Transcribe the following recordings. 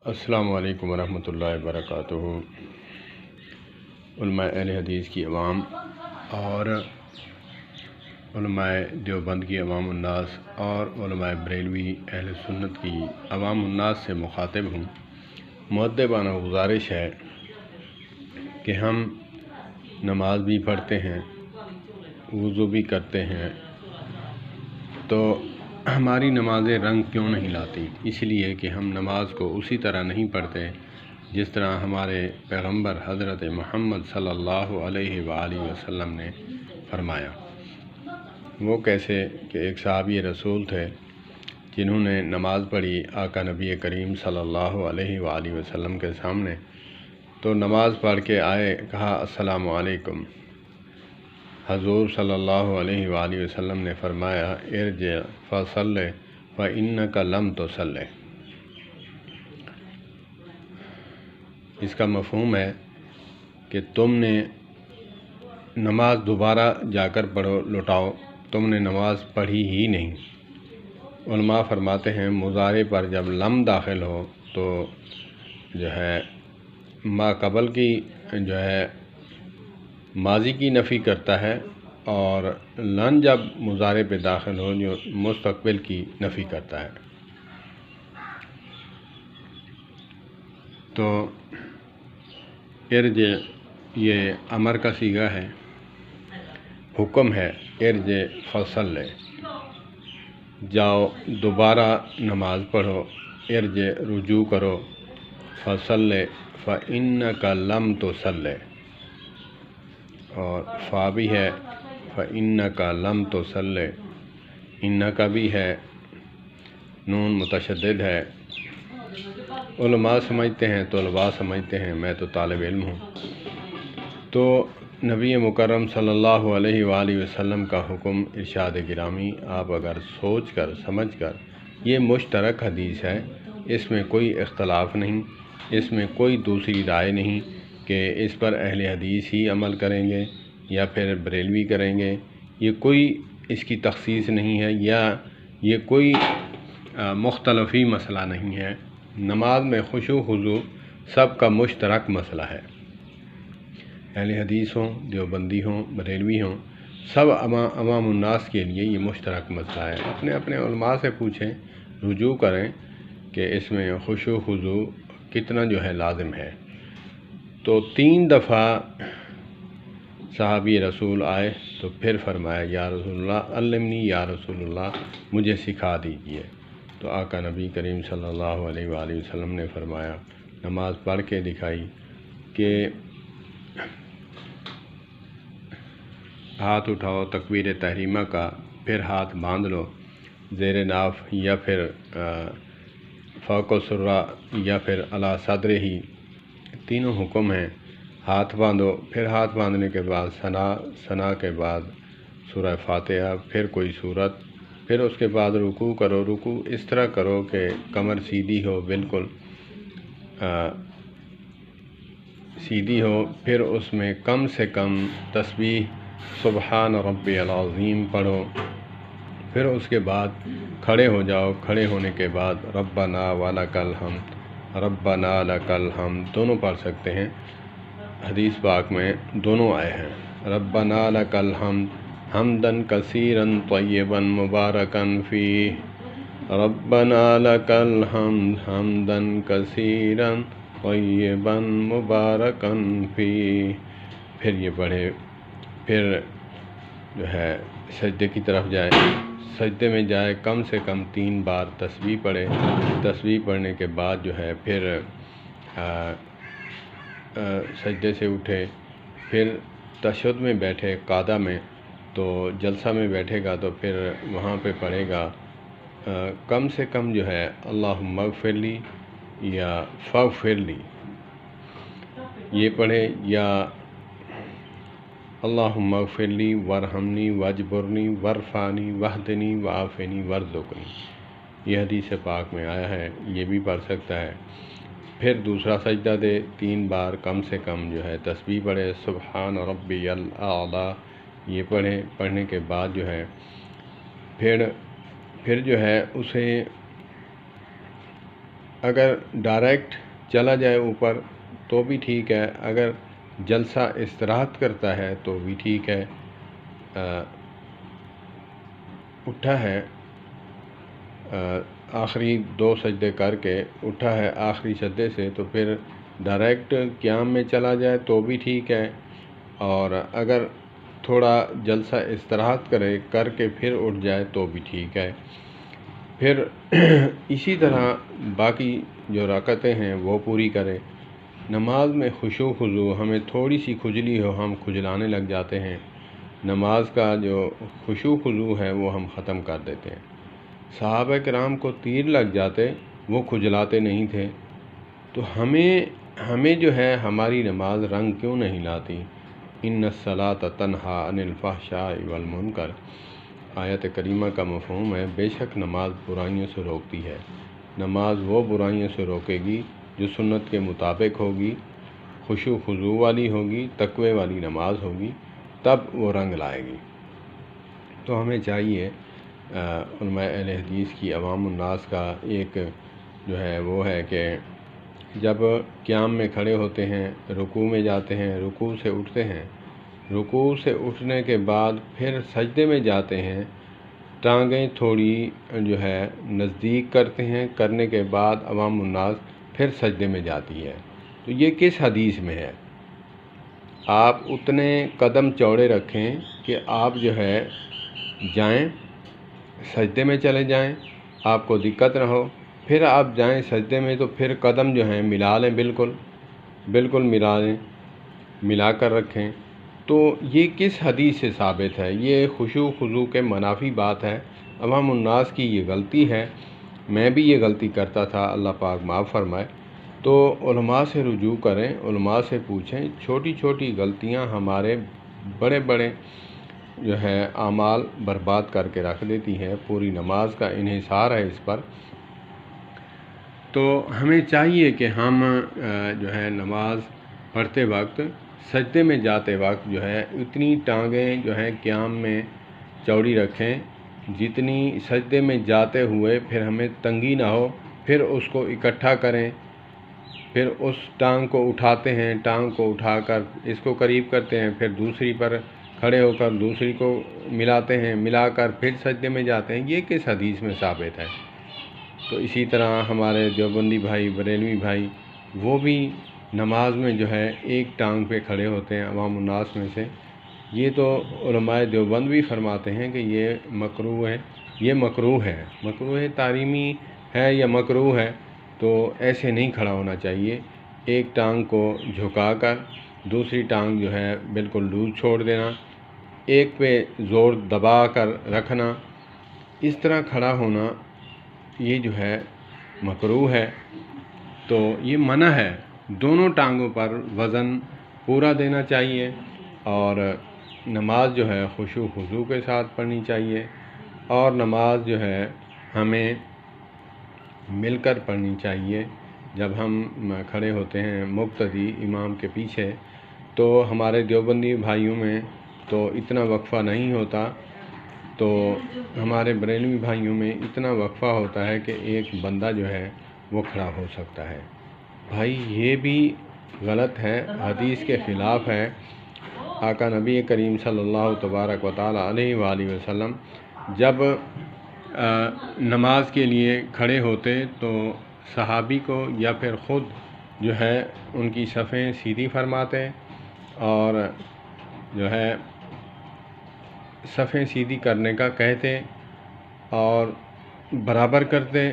السلام علیکم ورحمۃ اللہ وبرکاتہ۔ علماء اہل حدیث کی عوام اور علماء دیوبند کی عوام الناس اور علماء بریلوی اہل سنت کی عوام الناس سے مخاطب ہوں۔ مؤدبانہ گزارش ہے کہ ہم نماز بھی پڑھتے ہیں، وضو بھی کرتے ہیں، تو ہماری نمازیں رنگ کیوں نہیں لاتی؟ اس لیے کہ ہم نماز کو اسی طرح نہیں پڑھتے جس طرح ہمارے پیغمبر حضرت محمد صلی اللہ علیہ وآلہ وسلم نے فرمایا۔ وہ کیسے کہ ایک صحابی رسول تھے جنہوں نے نماز پڑھی آقا نبی کریم صلی اللہ علیہ وآلہ وسلم کے سامنے، تو نماز پڑھ کے آئے، کہا السلام علیکم۔ حضور صلی اللہ علیہ وآلہ وسلم نے فرمایا ارجع فصلی فإنک لم تصلی۔ اس کا مفہوم ہے کہ تم نے نماز دوبارہ جا کر پڑھو، لوٹاؤ، تم نے نماز پڑھی ہی نہیں۔ علماء فرماتے ہیں مضارع پر جب لم داخل ہو تو جو ہے ما قبل کی ماضی کی نفی کرتا ہے، اور لن جب مضارع پہ داخل ہو جو مستقبل کی نفی کرتا ہے۔ تو ارجع یہ امر کا صیغہ ہے، حکم ہے ارجع فصلی، جاؤ دوبارہ نماز پڑھو، ارجع رجوع کرو، فصلی فإنک لم تصلی، اور فا بھی ہے فإنک لم تصلی، انک بھی ہے، نون متشدد ہے۔ علماء سمجھتے ہیں، طلباء سمجھتے ہیں، میں تو طالب علم ہوں۔ تو نبی مکرم صلی اللہ علیہ وآلہ وسلم کا حکم ارشاد گرامی آپ اگر سوچ کر سمجھ کر، یہ مشترک حدیث ہے، اس میں کوئی اختلاف نہیں، اس میں کوئی دوسری رائے نہیں کہ اس پر اہل حدیث ہی عمل کریں گے یا پھر بریلوی کریں گے، یہ کوئی اس کی تخصیص نہیں ہے یا یہ کوئی مختلفی مسئلہ نہیں ہے۔ نماز میں خشوع خضوع سب کا مشترک مسئلہ ہے، اہل حدیث ہوں، دیوبندی ہوں، بریلوی ہوں، سب عوام الناس کے لیے یہ مشترک مسئلہ ہے۔ اپنے اپنے علماء سے پوچھیں، رجوع کریں کہ اس میں خشوع خضوع کتنا جو ہے لازم ہے۔ تو 3 دفعہ صحابی رسول آئے تو پھر فرمایا یا رسول اللہ علمنی، یا رسول اللہ مجھے سکھا دیجئے۔ تو آقا نبی کریم صلی اللہ علیہ وآلہ وسلم نے فرمایا، نماز پڑھ کے دکھائی کہ ہاتھ اٹھاؤ تکبیر تحریمہ کا، پھر ہاتھ باندھ لو زیر ناف یا پھر فوق السرہ یا پھر علی صدر ہی، تینوں حکم ہیں۔ ہاتھ باندھو، پھر ہاتھ باندھنے کے بعد ثنا کے بعد سورہ فاتحہ، پھر کوئی سورت، پھر اس کے بعد رکوع کرو، رکوع اس طرح کرو کہ کمر سیدھی ہو، بالکل سیدھی ہو، پھر اس میں کم سے کم تسبیح سبحان ربی العظیم پڑھو، پھر اس کے بعد کھڑے ہو جاؤ، کھڑے ہونے کے بعد ربنا ولک الحمد، ربنا لک الحمد دونوں پڑھ سکتے ہیں، حدیث پاک میں دونوں آئے ہیں، ربنا لک الحمد حمدن کثیرا طیبا مبارکا فیہ، ربنا لک الحمد حمدن کثیرا طیبا مبارکا فیہ، پھر یہ پڑھے، پھر جو ہے سجدے کی طرف جائے، سجدے میں جائے، کم سے کم 3 بار تسبیح پڑھے، تسبیح پڑھنے کے بعد جو ہے پھر سجدے سے اٹھے، پھر تشہد میں بیٹھے قعدہ میں، تو جلسہ میں بیٹھے گا تو پھر وہاں پہ پڑھے گا کم سے کم جو ہے اللہم اغفر لی یا فاغفر لی یہ پڑھے، یا اللہم اغفر لی وارحمنی واجبرنی وارفعنی واہدنی وعافنی وارزقنی، یہ حدیث پاک میں آیا ہے، یہ بھی پڑھ سکتا ہے۔ پھر دوسرا سجدہ دے، 3 بار کم سے کم جو ہے تسبیح پڑھے، سبحان ربی الاعلیٰ یہ پڑھے، پڑھنے کے بعد جو ہے پھر جو ہے اسے اگر ڈائریکٹ چلا جائے اوپر تو بھی ٹھیک ہے، اگر جلسہ استراحت کرتا ہے تو بھی ٹھیک ہے۔ اٹھا ہے آخری 2 سجدے کر کے اٹھا ہے آخری سجدے سے، تو پھر ڈائریکٹ قیام میں چلا جائے تو بھی ٹھیک ہے، اور اگر تھوڑا جلسہ استراحت کر کے پھر اٹھ جائے تو بھی ٹھیک ہے۔ پھر اسی طرح باقی جو رکعتیں ہیں وہ پوری کرے۔ نماز میں خشوع خضوع، ہمیں تھوڑی سی کھجلی ہو ہم کھجلانے لگ جاتے ہیں، نماز کا جو خشوع خضوع ہے وہ ہم ختم کر دیتے ہیں۔ صحابہ کرام کو تیر لگ جاتے، وہ کھجلاتے نہیں تھے، تو ہمیں جو ہے ہماری نماز رنگ کیوں نہیں لاتی؟ ان الصلاۃ تنہی عن الفحشاء والمنکر، آیت کریمہ کا مفہوم ہے بے شک نماز برائیوں سے روکتی ہے۔ نماز وہ برائیوں سے روکے گی جو سنت کے مطابق ہوگی، خشوع خضوع والی ہوگی، تقوی والی نماز ہوگی، تب وہ رنگ لائے گی۔ تو ہمیں چاہیے علماء اہل حدیث کی عوام الناس کا ایک جو ہے وہ ہے کہ جب قیام میں کھڑے ہوتے ہیں، رکوع میں جاتے ہیں، رکوع سے اٹھتے ہیں، رکوع سے اٹھنے کے بعد پھر سجدے میں جاتے ہیں، ٹانگیں تھوڑی جو ہے نزدیک کرتے ہیں، کرنے کے بعد عوام الناس پھر سجدے میں جاتی ہے۔ تو یہ کس حدیث میں ہے؟ آپ اتنے قدم چوڑے رکھیں کہ آپ جو ہے جائیں سجدے میں چلے جائیں، آپ کو دقت نہ ہو، پھر آپ جائیں سجدے میں تو پھر قدم جو ہیں ملا لیں، بالکل ملا لیں، ملا کر رکھیں۔ تو یہ کس حدیث سے ثابت ہے؟ یہ خشوع خضوع کے منافی بات ہے، عوام الناس کی یہ غلطی ہے، میں بھی یہ غلطی کرتا تھا، اللہ پاک معاف فرمائے۔ تو علماء سے رجوع کریں، علماء سے پوچھیں، چھوٹی چھوٹی غلطیاں ہمارے بڑے بڑے جو ہے اعمال برباد کر کے رکھ دیتی ہیں، پوری نماز کا انحصار ہے اس پر۔ تو ہمیں چاہیے کہ ہم جو ہے نماز پڑھتے وقت، سجدے میں جاتے وقت جو ہے اتنی ٹانگیں جو ہیں قیام میں چوڑی رکھیں جتنی سجدے میں جاتے ہوئے پھر ہمیں تنگی نہ ہو، پھر اس کو اکٹھا کریں، پھر اس ٹانگ کو اٹھاتے ہیں، ٹانگ کو اٹھا کر اس کو قریب کرتے ہیں، پھر دوسری پر کھڑے ہو کر دوسری کو ملاتے ہیں، ملا کر پھر سجدے میں جاتے ہیں۔ یہ کس حدیث میں ثابت ہے؟ تو اسی طرح ہمارے دیوبندی بھائی، بریلوی بھائی، وہ بھی نماز میں جو ہے ایک ٹانگ پہ کھڑے ہوتے ہیں عوام الناس میں سے۔ یہ تو علماء دیوبند بھی فرماتے ہیں کہ یہ مکروہ ہے، یہ مکروہ ہے، تحریمی ہے یا مکروہ ہے، تو ایسے نہیں کھڑا ہونا چاہیے۔ ایک ٹانگ کو جھکا کر دوسری ٹانگ جو ہے بالکل لوز چھوڑ دینا، ایک پہ زور دبا کر رکھنا، اس طرح کھڑا ہونا یہ جو ہے مکروہ ہے۔ تو یہ منع ہے، دونوں ٹانگوں پر وزن پورا دینا چاہیے، اور نماز جو ہے خشوع خضوع کے ساتھ پڑھنی چاہیے، اور نماز جو ہے ہمیں مل کر پڑھنی چاہیے۔ جب ہم کھڑے ہوتے ہیں مقتدی امام کے پیچھے، تو ہمارے دیوبندی بھائیوں میں تو اتنا وقفہ نہیں ہوتا، تو ہمارے بریلوی بھائیوں میں اتنا وقفہ ہوتا ہے کہ ایک بندہ جو ہے وہ کھڑا ہو سکتا ہے۔ بھائی یہ بھی غلط ہے، حدیث کے خلاف ہے۔ آقا نبی کریم صلی اللہ تبارک و تعالی علیہ وآلہ وسلم جب نماز کے لیے کھڑے ہوتے تو صحابی کو یا پھر خود جو ہے ان کی صفیں سیدھی فرماتے، اور جو ہے صفیں سیدھی کرنے کا کہتے اور برابر کرتے،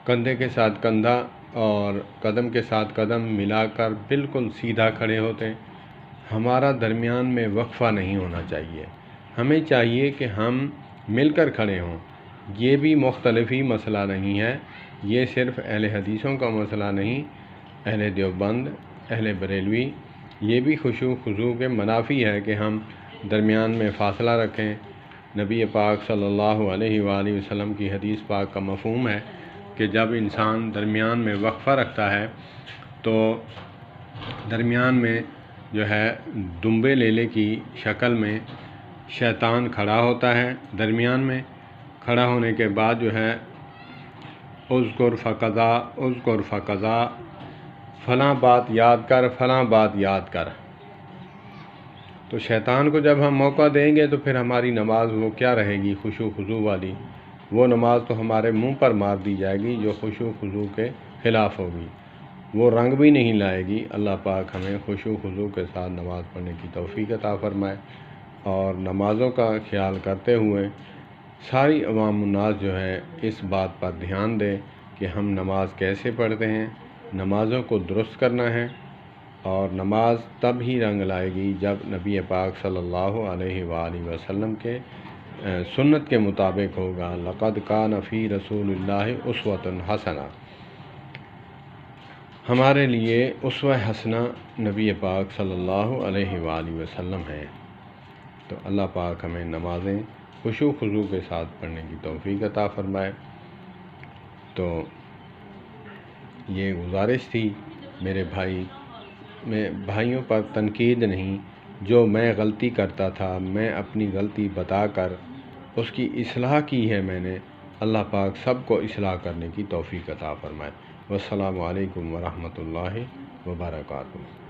کندھے کے ساتھ کندھا اور قدم کے ساتھ قدم ملا کر بالکل سیدھا کھڑے ہوتے۔ ہمارا درمیان میں وقفہ نہیں ہونا چاہیے، ہمیں چاہیے کہ ہم مل کر کھڑے ہوں۔ یہ بھی مختلفی مسئلہ نہیں ہے، یہ صرف اہل حدیثوں کا مسئلہ نہیں، اہل دیوبند، اہل بریلوی، یہ بھی خشوع خضوع کے منافی ہے کہ ہم درمیان میں فاصلہ رکھیں۔ نبی پاک صلی اللہ علیہ وآلہ وسلم کی حدیث پاک کا مفہوم ہے کہ جب انسان درمیان میں وقفہ رکھتا ہے تو درمیان میں جو ہے دمبے لیلے کی شکل میں شیطان کھڑا ہوتا ہے، درمیان میں کھڑا ہونے کے بعد جو ہے اذکر فقضا اذکر فقضا، فلاں بات یاد کر فلاں بات یاد کر۔ تو شیطان کو جب ہم موقع دیں گے تو پھر ہماری نماز وہ کیا رہے گی، خشوع خضوع والی؟ وہ نماز تو ہمارے منہ پر مار دی جائے گی جو خشوع خضوع کے خلاف ہوگی، وہ رنگ بھی نہیں لائے گی۔ اللہ پاک ہمیں خشوع خضوع کے ساتھ نماز پڑھنے کی توفیق عطا فرمائے، اور نمازوں کا خیال کرتے ہوئے ساری عوام الناس جو ہے اس بات پر دھیان دے کہ ہم نماز کیسے پڑھتے ہیں، نمازوں کو درست کرنا ہے، اور نماز تب ہی رنگ لائے گی جب نبی پاک صلی اللہ علیہ وآلہ وسلم کے سنت کے مطابق ہوگا۔ لقد کان فی رسول اللہ اسوۃ حسنہ، ہمارے لیے اسوہ حسنہ نبی پاک صلی اللہ علیہ وآلہ وسلم ہے۔ تو اللہ پاک ہمیں نمازیں خشوع خضوع کے ساتھ پڑھنے کی توفیق عطا فرمائے۔ تو یہ گزارش تھی میرے بھائیوں پر تنقید نہیں، جو میں غلطی کرتا تھا میں اپنی غلطی بتا کر اس کی اصلاح کی ہے میں نے۔ اللہ پاک سب کو اصلاح کرنے کی توفیق عطا فرمائے۔ والسلام علیکم ورحمۃ اللہ وبرکاتہ۔